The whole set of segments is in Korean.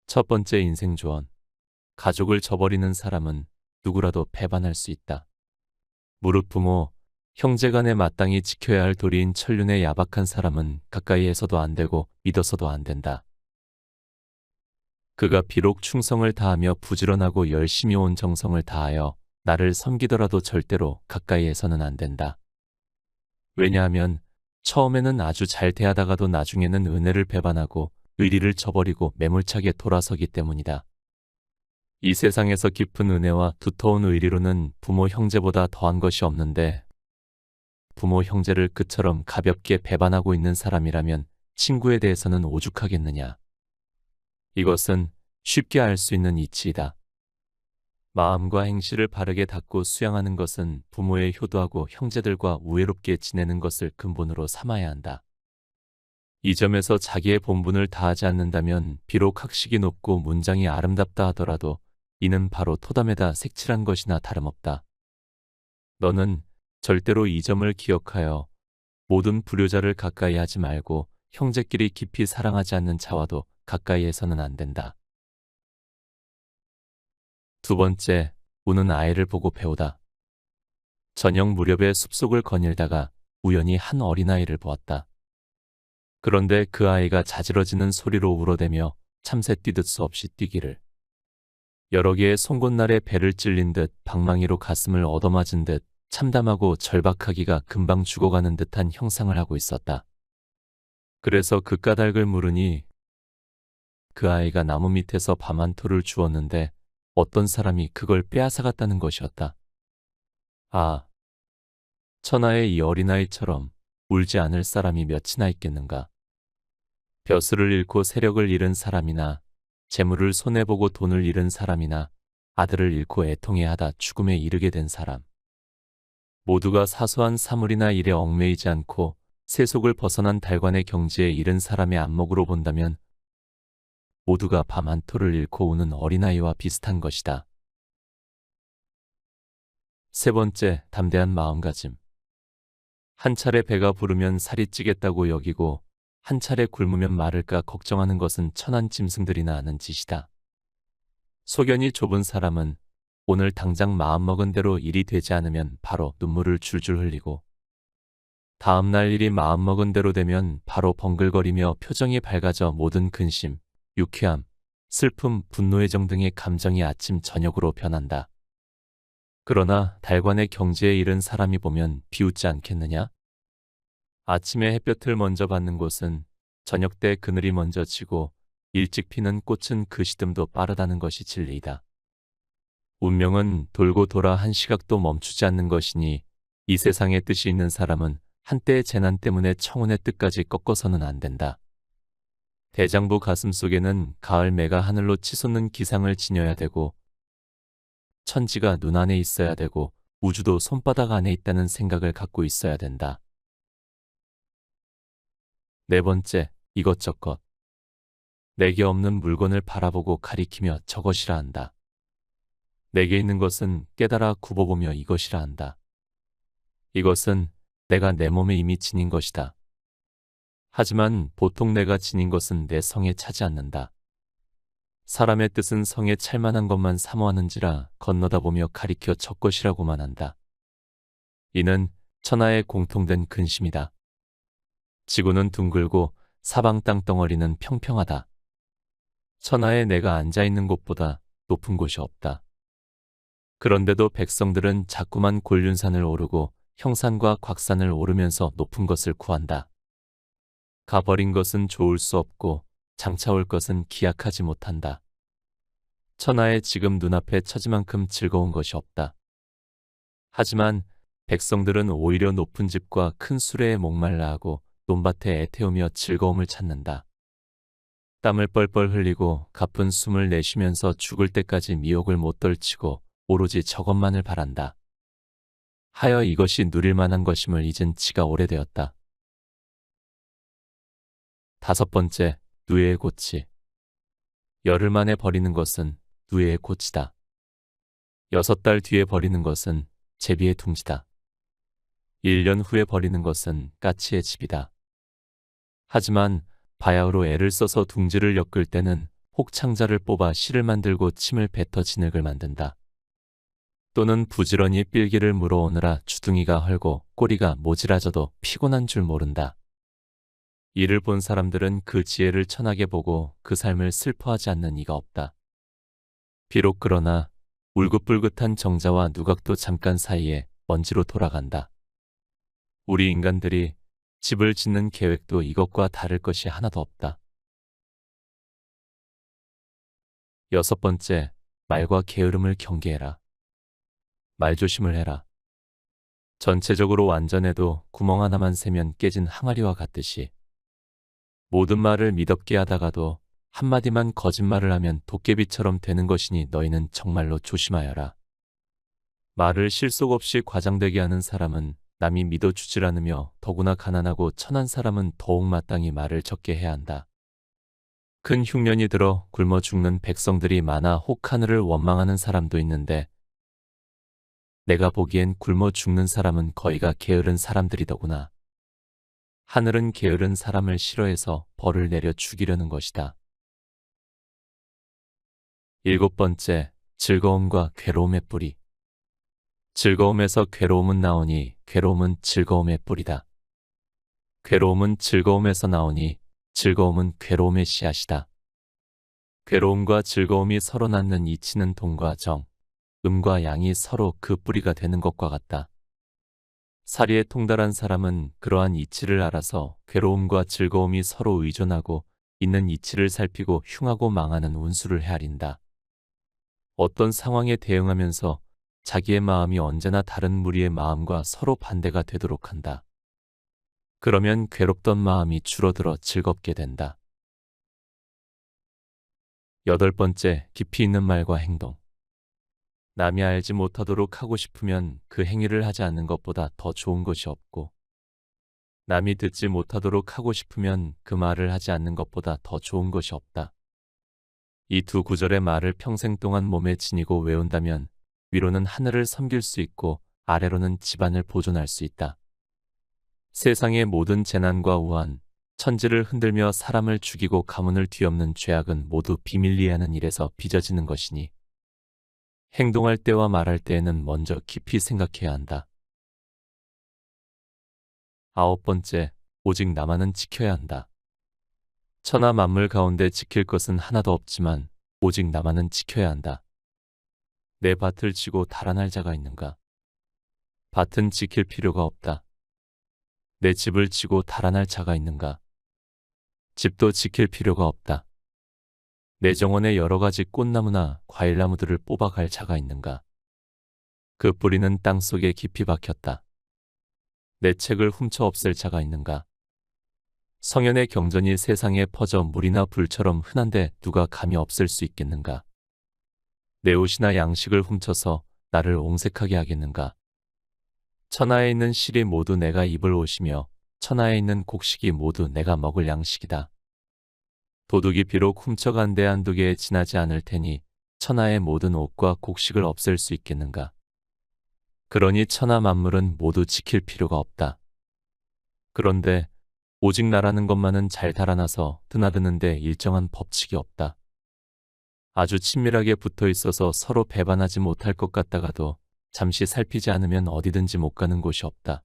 첫 번째 인생 조언. 가족을 저버리는 사람은 누구라도 배반할 수 있다. 무릇 부모, 형제간에 마땅히 지켜야 할 도리인 천륜의 야박한 사람은 가까이에서도 안 되고 믿어서도 안 된다. 그가 비록 충성을 다하며 부지런하고 열심히 온 정성을 다하여 나를 섬기더라도 절대로 가까이에서는 안 된다. 왜냐하면 처음에는 아주 잘 대하다가도 나중에는 은혜를 배반하고 의리를 저버리고 매몰차게 돌아서기 때문이다. 이 세상에서 깊은 은혜와 두터운 의리로는 부모 형제보다 더한 것이 없는데 부모 형제를 그처럼 가볍게 배반하고 있는 사람이라면 친구에 대해서는 오죽하겠느냐. 이것은 쉽게 알 수 있는 이치이다. 마음과 행실을 바르게 닦고 수양하는 것은 부모의 효도하고 형제들과 우애롭게 지내는 것을 근본으로 삼아야 한다. 이 점에서 자기의 본분을 다하지 않는다면 비록 학식이 높고 문장이 아름답다 하더라도 이는 바로 토담에다 색칠한 것이나 다름없다. 너는 절대로 이 점을 기억하여 모든 불효자를 가까이 하지 말고 형제끼리 깊이 사랑하지 않는 자와도 가까이에서는 안 된다. 두 번째, 우는 아이를 보고 배우다. 저녁 무렵에 숲속을 거닐다가 우연히 한 어린아이를 보았다. 그런데 그 아이가 자지러지는 소리로 울어대며 참새 뛰듯 수없이 뛰기를, 여러 개의 송곳날에 배를 찔린 듯 방망이로 가슴을 얻어맞은 듯 참담하고 절박하기가 금방 죽어가는 듯한 형상을 하고 있었다. 그래서 그 까닭을 물으니 그 아이가 나무 밑에서 밤 한 토를 주웠는데 어떤 사람이 그걸 빼앗아갔다는 것이었다. 아, 천하의 이 어린아이처럼 울지 않을 사람이 몇이나 있겠는가. 벼슬을 잃고 세력을 잃은 사람이나 재물을 손해보고 돈을 잃은 사람이나 아들을 잃고 애통해하다 죽음에 이르게 된 사람. 모두가 사소한 사물이나 일에 얽매이지 않고 세속을 벗어난 달관의 경지에 이른 사람의 안목으로 본다면 모두가 밤 한 토를 잃고 우는 어린아이와 비슷한 것이다. 세 번째, 담대한 마음가짐. 한 차례 배가 부르면 살이 찌겠다고 여기고 한 차례 굶으면 마를까 걱정하는 것은 천한 짐승들이나 하는 짓이다. 소견이 좁은 사람은 오늘 당장 마음먹은 대로 일이 되지 않으면 바로 눈물을 줄줄 흘리고 다음날 일이 마음먹은 대로 되면 바로 벙글거리며 표정이 밝아져 모든 근심, 유쾌함, 슬픔, 분노의 정 등의 감정이 아침 저녁으로 변한다. 그러나 달관의 경지에 이른 사람이 보면 비웃지 않겠느냐? 아침에 햇볕을 먼저 받는 곳은 저녁 때 그늘이 먼저 지고 일찍 피는 꽃은 그 시듬도 빠르다는 것이 진리이다. 운명은 돌고 돌아 한 시각도 멈추지 않는 것이니 이 세상에 뜻이 있는 사람은 한때의 재난 때문에 청운의 뜻까지 꺾어서는 안 된다. 대장부 가슴속에는 가을 매가 하늘로 치솟는 기상을 지녀야 되고 천지가 눈 안에 있어야 되고 우주도 손바닥 안에 있다는 생각을 갖고 있어야 된다. 네 번째, 이것저것. 내게 없는 물건을 바라보고 가리키며 저것이라 한다. 내게 있는 것은 깨달아 굽어보며 이것이라 한다. 이것은 내가 내 몸에 이미 지닌 것이다. 하지만 보통 내가 지닌 것은 내 성에 차지 않는다. 사람의 뜻은 성에 찰만한 것만 사모하는지라 건너다 보며 가리켜 저것이라고만 한다. 이는 천하의 공통된 근심이다. 지구는 둥글고 사방 땅덩어리는 평평하다. 천하에 내가 앉아있는 곳보다 높은 곳이 없다. 그런데도 백성들은 자꾸만 곤륜산을 오르고 형산과 곽산을 오르면서 높은 것을 구한다. 가버린 것은 좋을 수 없고 장차올 것은 기약하지 못한다. 천하에 지금 눈앞에 처지만큼 즐거운 것이 없다. 하지만 백성들은 오히려 높은 집과 큰 수레에 목말라 하고 논밭에 애태우며 즐거움을 찾는다. 땀을 뻘뻘 흘리고 가쁜 숨을 내쉬면서 죽을 때까지 미혹을 못 떨치고 오로지 저것만을 바란다. 하여 이것이 누릴 만한 것임을 잊은 지가 오래되었다. 다섯 번째, 누에의 고치. 열흘 만에 버리는 것은 누에의 고치다. 6달 뒤에 버리는 것은 제비의 둥지다. 1년 후에 버리는 것은 까치의 집이다. 하지만 바야흐로 애를 써서 둥지를 엮을 때는 혹 창자를 뽑아 실을 만들고 침을 뱉어 진흙을 만든다. 또는 부지런히 삘기를 물어오느라 주둥이가 헐고 꼬리가 모지라져도 피곤한 줄 모른다. 이를 본 사람들은 그 지혜를 천하게 보고 그 삶을 슬퍼하지 않는 이가 없다. 비록 그러나 울긋불긋한 정자와 누각도 잠깐 사이에 먼지로 돌아간다. 우리 인간들이 집을 짓는 계획도 이것과 다를 것이 하나도 없다. 여섯 번째, 말과 게으름을 경계해라. 말조심을 해라. 전체적으로 완전해도 구멍 하나만 세면 깨진 항아리와 같듯이 모든 말을 미덥게 하다가도 한마디만 거짓말을 하면 도깨비처럼 되는 것이니 너희는 정말로 조심하여라. 말을 실속 없이 과장되게 하는 사람은 남이 믿어주질 않으며 더구나 가난하고 천한 사람은 더욱 마땅히 말을 적게 해야 한다. 큰 흉년이 들어 굶어 죽는 백성들이 많아 혹 하늘을 원망하는 사람도 있는데 내가 보기엔 굶어 죽는 사람은 거의가 게으른 사람들이더구나. 하늘은 게으른 사람을 싫어해서 벌을 내려 죽이려는 것이다. 일곱 번째, 즐거움과 괴로움의 뿌리. 즐거움에서 괴로움은 나오니 괴로움은 즐거움의 뿌리다. 괴로움은 즐거움에서 나오니 즐거움은 괴로움의 씨앗이다. 괴로움과 즐거움이 서로 낳는 이치는 동과 정, 음과 양이 서로 그 뿌리가 되는 것과 같다. 사리에 통달한 사람은 그러한 이치를 알아서 괴로움과 즐거움이 서로 의존하고 있는 이치를 살피고 흉하고 망하는 운수를 헤아린다. 어떤 상황에 대응하면서 자기의 마음이 언제나 다른 무리의 마음과 서로 반대가 되도록 한다. 그러면 괴롭던 마음이 줄어들어 즐겁게 된다. 여덟 번째, 깊이 있는 말과 행동. 남이 알지 못하도록 하고 싶으면 그 행위를 하지 않는 것보다 더 좋은 것이 없고, 남이 듣지 못하도록 하고 싶으면 그 말을 하지 않는 것보다 더 좋은 것이 없다. 이 두 구절의 말을 평생 동안 몸에 지니고 외운다면 위로는 하늘을 섬길 수 있고 아래로는 집안을 보존할 수 있다. 세상의 모든 재난과 우한, 천지를 흔들며 사람을 죽이고 가문을 뒤엎는 죄악은 모두 비밀리에 하는 일에서 빚어지는 것이니 행동할 때와 말할 때에는 먼저 깊이 생각해야 한다. 아홉 번째, 오직 나만은 지켜야 한다. 천하 만물 가운데 지킬 것은 하나도 없지만 오직 나만은 지켜야 한다. 내 밭을 치고 달아날 자가 있는가? 밭은 지킬 필요가 없다. 내 집을 치고 달아날 자가 있는가? 집도 지킬 필요가 없다. 내 정원에 여러 가지 꽃나무나 과일나무들을 뽑아갈 자가 있는가? 그 뿌리는 땅 속에 깊이 박혔다. 내 책을 훔쳐 없앨 자가 있는가? 성현의 경전이 세상에 퍼져 물이나 불처럼 흔한데 누가 감히 없앨 수 있겠는가? 내 옷이나 양식을 훔쳐서 나를 옹색하게 하겠는가? 천하에 있는 실이 모두 내가 입을 옷이며 천하에 있는 곡식이 모두 내가 먹을 양식이다. 도둑이 비록 훔쳐간 데 한두 개에 지나지 않을 테니 천하의 모든 옷과 곡식을 없앨 수 있겠는가? 그러니 천하 만물은 모두 지킬 필요가 없다. 그런데 오직 나라는 것만은 잘 달아나서 드나드는데 일정한 법칙이 없다. 아주 친밀하게 붙어 있어서 서로 배반하지 못할 것 같다가도 잠시 살피지 않으면 어디든지 못 가는 곳이 없다.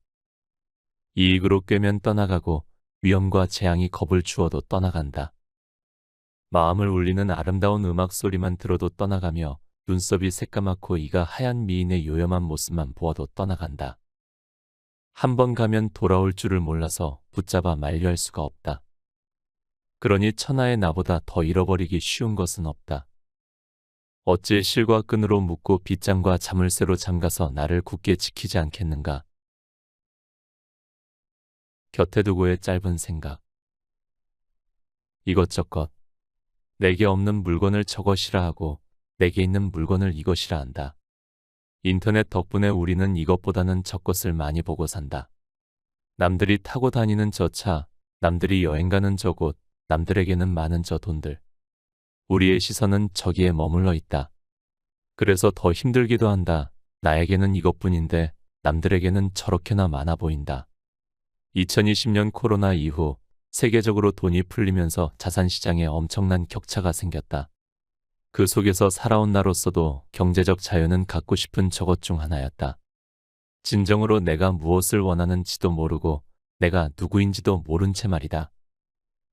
이익으로 꿰면 떠나가고 위험과 재앙이 겁을 주어도 떠나간다. 마음을 울리는 아름다운 음악 소리만 들어도 떠나가며 눈썹이 새까맣고 이가 하얀 미인의 요염한 모습만 보아도 떠나간다. 한 번 가면 돌아올 줄을 몰라서 붙잡아 만류할 수가 없다. 그러니 천하의 나보다 더 잃어버리기 쉬운 것은 없다. 어찌 실과 끈으로 묶고 빗장과 자물쇠로 잠가서 나를 굳게 지키지 않겠는가? 곁에 두고의 짧은 생각. 이것저것 내게 없는 물건을 저것이라 하고 내게 있는 물건을 이것이라 한다. 인터넷 덕분에 우리는 이것보다는 저것을 많이 보고 산다. 남들이 타고 다니는 저 차, 남들이 여행 가는 저곳, 남들에게는 많은 저 돈들. 우리의 시선은 저기에 머물러 있다. 그래서 더 힘들기도 한다. 나에게는 이것뿐인데 남들에게는 저렇게나 많아 보인다. 2020년 코로나 이후 세계적으로 돈이 풀리면서 자산 시장에 엄청난 격차가 생겼다. 그 속에서 살아온 나로서도 경제적 자유는 갖고 싶은 저것 중 하나였다. 진정으로 내가 무엇을 원하는지도 모르고 내가 누구인지도 모른 채 말이다.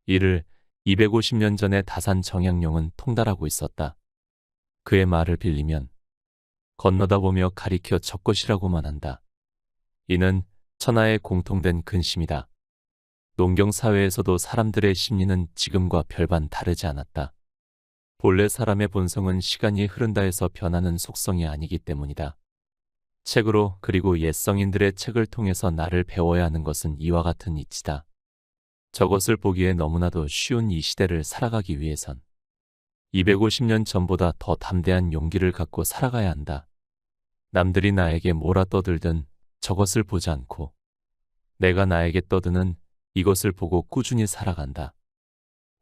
이를 250년 전의 다산 정약용은 통달하고 있었다. 그의 말을 빌리면 건너다 보며 가리켜 저것이라고만 한다. 이는 천하의 공통된 근심이다. 농경 사회에서도 사람들의 심리는 지금과 별반 다르지 않았다. 본래 사람의 본성은 시간이 흐른다 해서 변하는 속성이 아니기 때문이다. 책으로 그리고 옛 성인들의 책을 통해서 나를 배워야 하는 것은 이와 같은 이치다. 저것을 보기에 너무나도 쉬운 이 시대를 살아가기 위해선 250년 전보다 더 담대한 용기를 갖고 살아가야 한다. 남들이 나에게 뭐라 떠들든 저것을 보지 않고 내가 나에게 떠드는 이것을 보고 꾸준히 살아간다.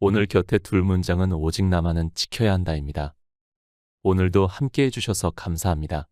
오늘 곁에 둘 문장은 오직 나만은 지켜야 한다입니다. 오늘도 함께 해주셔서 감사합니다.